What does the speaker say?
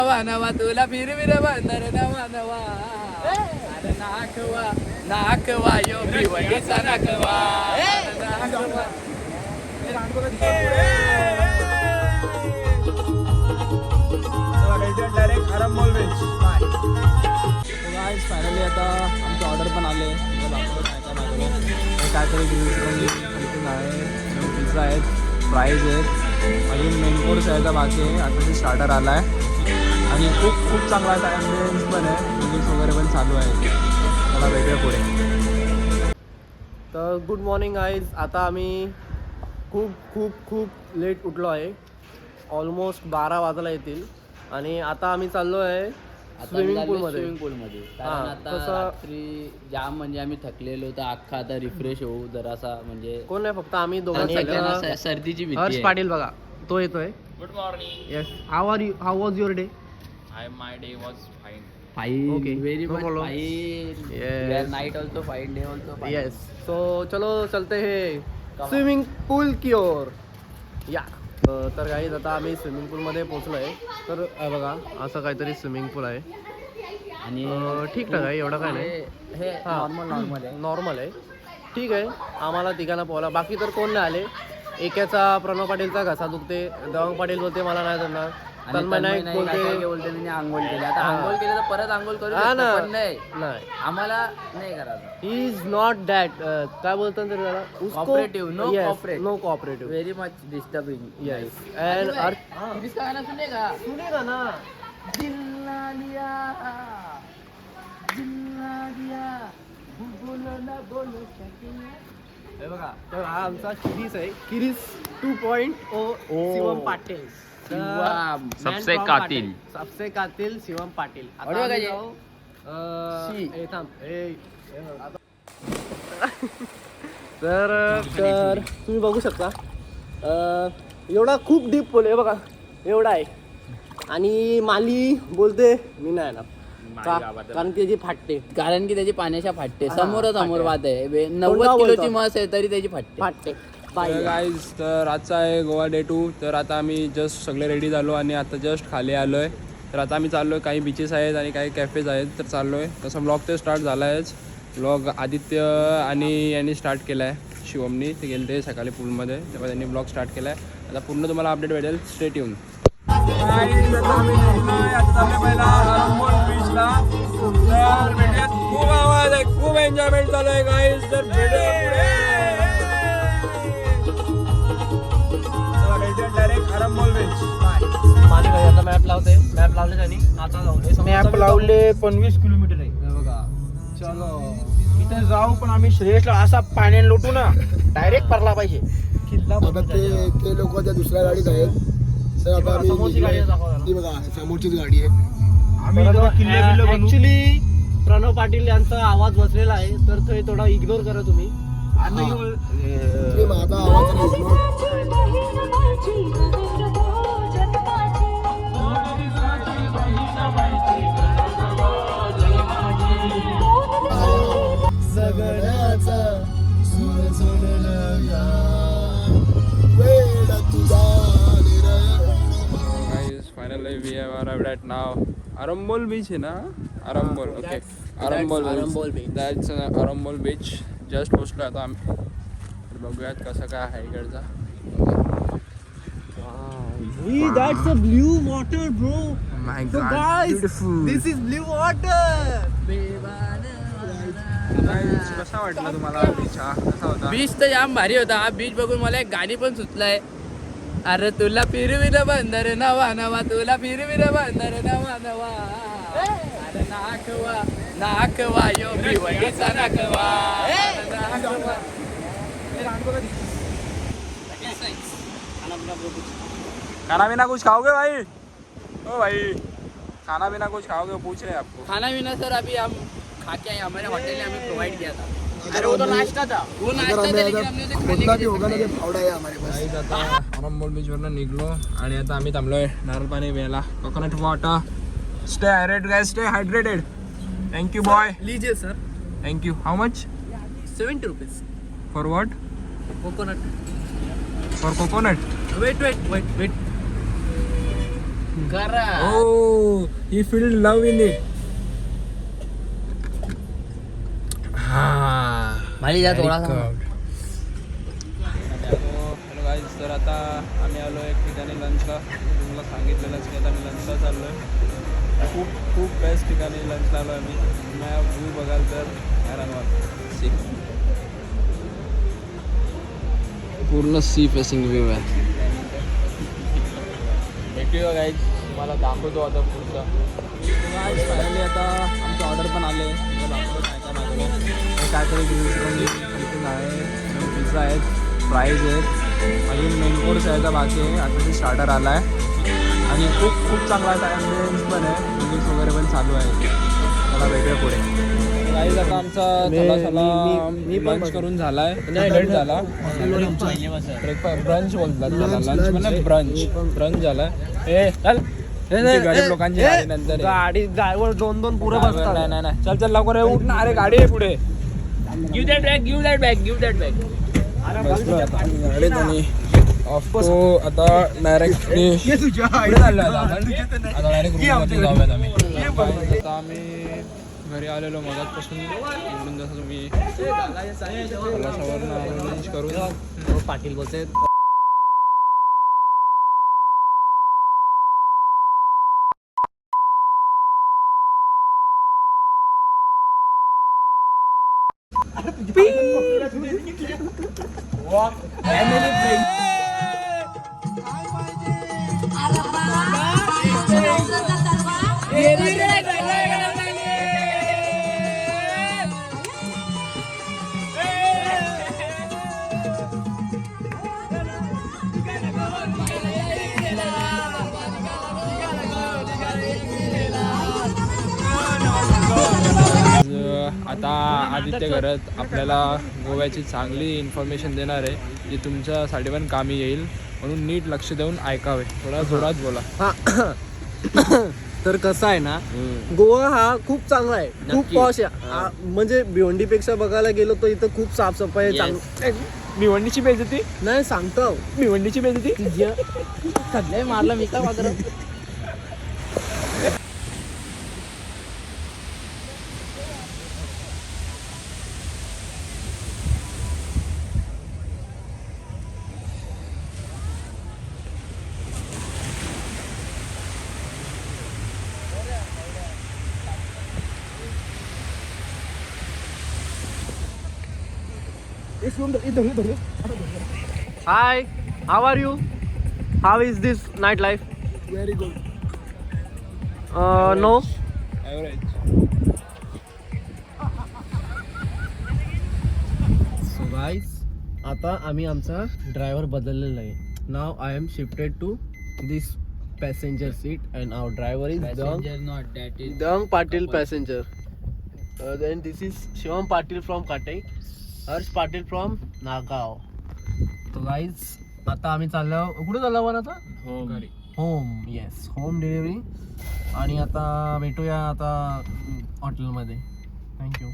नवा नवा तुला फिरविर बंदर नवा नवा अरे नाकवा नाकवा यो भिवंडीचा नाकवा नाकवा डायरेक्ट आरंबोल बीच. फायनली आता आमची ऑर्डर पण आले. काहीतरी ग्रिल्स आहे, पिझ्झा आहेत, फ्राईज आहेत, अजून मेन कोर्स आहे तर बाकी आहे. आता ते स्टार्टर आला आहे आणि खूप चांगला आहे. ॲम्बियन्स पण आहे, म्युझिक वगैरे पण चालू आहे. मला वेगळं पुढे. तर गुड मॉर्निंग गाईज. आता आम्ही खूप लेट उठलो आहे. ऑलमोस्ट 12 वाजायला येतील आणि आता आम्ही चाललो आहे स्विमिंग पूलमध्ये. कारण आता रात्री जाम म्हणजे आम्ही थकलेलो होतो. अख्खा आता रिफ्रेश होऊ जरासा म्हणजे कोण नाही, फक्त आम्ही दोघं. सर्दीची भीती हर्ष आहे. पाटील बघा तो येतोय. Good morning. Yes. How was your day? My day was fine. Fine. Okay. Very No much problem. Fine. Yes. Night also fine, day also fine. Yes. So चलो चलते हैं स्विमिंग पूल की ओर. या तर गाईज आता आम्ही स्विमिंग पूलमध्ये पोहोचलो आहे. तर बघा असं काहीतरी स्विमिंग पूल आहे आणि ठीकठाक आहे, एवढं काय नाही. हे नॉर्मल आहे. नॉर्मल आहे, ठीक आहे. आम्हाला तिघांना पोहला, बाकी तर कोण नाही आले. एकाचा प्रणव पाटीलचा घसा दुखते, दवंग पाटील बोलते मला नाही जमणार, तन्मय नाईक बोलते आंघोळ केली. आता आंघोळ केली तर परत आंघोळ करू हा ना. पण नाही आम्हाला नाही करायचं. ही इज नॉट दॅट काय बोलतात तरी त्याला Cooperative, no cooperate. No cooperative. Very much disturbing. Yes. And का गाणं सुनेगा सुनेगा ना. जिल्हा लिया जिल्हा लिया बोलो ना बोलो हे बघा, तर हा आमचा किरीस आहे. किरीस 2.0 शिवम पाटील. सबसे कातिल. सबसे कातिल शिवम पाटील. ऑडिओ आता काय? आम्ही जाऊ, थांब. तर तुम्ही बघू शकता एवढा खूप डीप पूल आहे बघा, एवढा आहे. आणि माली बोलते मी नाही येणार कारण की त्याची फाटते. कारण की त्याची पाण्याच्या फाटते. हा, समोर फाटते. वाद आहे. कोणता 90 किलोची बोलतो? म्हस आहे तरी त्याची फाटते. फाटते. गाईज, तर आजचा आहे गोवा डे 2. तर आता आम्ही जस्ट सगळे रेडी झालो आणि आता जस्ट खाली आलो आहे. तर आता आम्ही चाललो आहे, काही बीचेस आहेत आणि काही कॅफेज आहेत, तर चाललो आहे. तसं ब्लॉग ते स्टार्ट झाला आहेच. ब्लॉग आदित्य आणि यांनी स्टार्ट केला आहे, शिवमनी. ते गेले ते सकाळी पूलमध्ये, तेव्हा त्यांनी ब्लॉग स्टार्ट केला आहे. आता पूर्ण तुम्हाला अपडेट भेटेल. Stay tune. खूप आवाज आहे, खूप एन्जॉयमेंट चालू आहे गाईज. तर डायरेक्ट आरंबोल बीच. माली भाई आता मॅप लावते. मॅप लावले आणि आता जाऊ. मॅप लावले 25 किलोमीटर आहे. बघा चलो इथे जाऊ, पण आम्ही श्रेयसला असा पाण्याने लोटू ना डायरेक्ट परला पाहिजे. किल्ला आता ते लोक त्या दुसऱ्या गाडीत आहेत. तर आता आम्ही समोरची गाडी दाखवा. ती बघा समोरचीच गाडी आहे. आम्ही किल्ले बनवू. ऍक्च्युली प्रणव पाटील यांचा आवाज बसलेला आहे, तर ते थोडा इग्नोर करा तुम्ही. ते माझा आवाज नाही. सगळ्याचा सूर सोडला वेळ तुझा. Guys, finally we have arrived at now. Arambol beach है ना? Arambol, okay. Arambol beach. That's Arambol beach. Just पोचलो आता आम्ही. तर बघूयात कसं काय आहे इकडचा. That's a blue water, bro. Oh my So God, guys, beautiful. this is blue water. Guys, कसा वाटला तुम्हाला बीच हा? कसा होता? बीच तर जाम भारी होता. हा बीच बघून मला एक गाणी पण सुचलाय. अरे तुला फिरविर बंदर नवा नवा तुला फिरविर बंदर नवा नवा अरे नाकवा नाकवा यो भिवंडीचा नाकवा नाकवा. खाना पीना कुछ खाओगे भाई? ओ भाई, खाना पीना कुछ खाओगे? पूछ रहे हैं आपको. खाना पीना सर अभी हम खा के आए. हमारे होटल ने हमें प्रोवाइड किया था. अरे वो तो नाश्ता था. वो नाश्ता था लेकिन हमने उसे खाने कुठला के भी लिए होगा ना ते फावडा आहे हमारे पास. गाईज, आता आरंबोल बीचवरनं निघलो आणि आता आम्ही थांबलोय नारळ पाणी प्यायला. Coconut water. Stay hydrated guys, stay hydrated. Thank you boy. लीजिए sir. Thank you. How much? 70 rupees. For what? Coconut. For coconut. Wait. Oh, he felt love in it. माली जा थोडा हॅलो गाईज, तर आता आम्ही आलो एक ठिकाणी लंचला. तुम्हाला सांगितलेलंच की आता मी लंचला चाललो आहे. खूप खूप बेस्ट ठिकाणी लंचला आलो आम्ही. तुम्ही व्ह्यू बघाल तर हैराणवाल सी, पूर्ण सी फेसिंग व्ह्यू आहे. भेटूया गाईज, तुम्हाला दाखवतो आता पुढचं. फायनली आता आमचं ऑर्डर पण आले. दाखवतो काय काय मागवलं. काहीतरी ग्रिल चिकन समथिंग आहे, पिझ्झा आहेत, फ्राईज आहेत, अजून मेन कोर्स आहे तर बाकी आहे. आता ते स्टार्टर आला आहे आणि खूप खूप चांगला ॲम्बियन्स पण आहे, म्युझिक वगैरे पण चालू आहे. मला वेगळं पुढे गाईज आता आमचा लंच करून झाला आहे, लेट झाला. ब्रेकफास्ट ब्रंच बोलतात त्याला, लंच म्हणजे ब्रंच झाला आहे. गरीब लोकांची गाडी नंतर आहे. गाडी ड्रायव्हर दोन पुढे बसतात. नाही चल चल लवकर ये, उठ ना. अरे गाडी आहे पुढे. गिव्ह दॅट बॅग बसलो आता गाडीत आणि ऑफको आता डायरेक्ट पुढे चाललो आता डायरेक्ट रूममध्ये जाऊयात आम्ही. आता आम्ही घरी आलेलो मगाचपासून. इकडून जसं तुम्ही कलाशावरनं आलो लंच करून. पाटील बोलते आता आदित्य घरात आपल्याला गोव्याची चांगली इन्फॉर्मेशन देणार आहे, जी तुमच्यासाठी पण कामी येईल. म्हणून नीट लक्ष देऊन ऐकावे. थोडा जोरात बोला. तर कसं आहे ना, गोवा हा खूप चांगला आहे, खूप पॉश आहे. म्हणजे भिवंडीपेक्षा बघायला गेलो तर इथं खूप साफसफाई आहे. भिवंडीची बेइज्जती नाही सांगतो, भिवंडीची बेइज्जती सगळे मारलं मी का मात्र. Hi, how are you? How is this nightlife? Very good. No. Average. So guys, आता आम्ही आमचा ड्रायव्हर बदललेला आहे. Now I am shifted to this passenger seat and our driver is Dang Patil passenger. Then this is Shivam Patil from Katai, Harsh Patil from Nagaon. So guys, आता आम्ही चाललो. कुठे चाललो आपण आता? होम. Yes, home delivery. आणि आता भेटूया आता हॉटेलमध्ये. थँक्यू.